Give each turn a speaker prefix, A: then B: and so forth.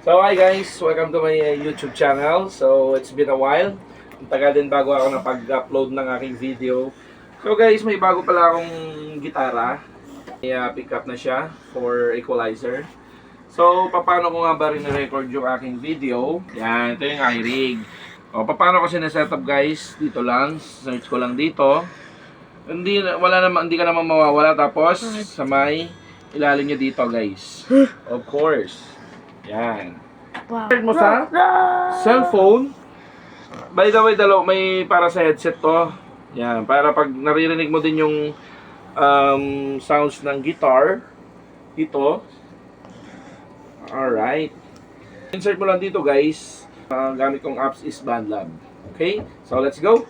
A: So hi guys, welcome to my YouTube channel. So it's been a while. Ang tagal din bago ako napag-upload ng aking video. So guys, may bago pala akong gitara. May pick up na siya for equalizer. So paano ko nga ba rin record yung aking video? Yan, ito yung iRig. O paano ko sinesetup guys? Dito lang, search ko lang dito. Hindi ka naman mawawala, tapos sa may ilalim niya dito guys. Of course. Yan.
B: Wow.
A: Start mo sa cellphone. By the way, may para sa headset to. Yan, para pag naririnig mo din yung sounds ng guitar dito. Alright. Insert mo lang dito guys. Gamit kong apps is BandLab. Okay? So let's go.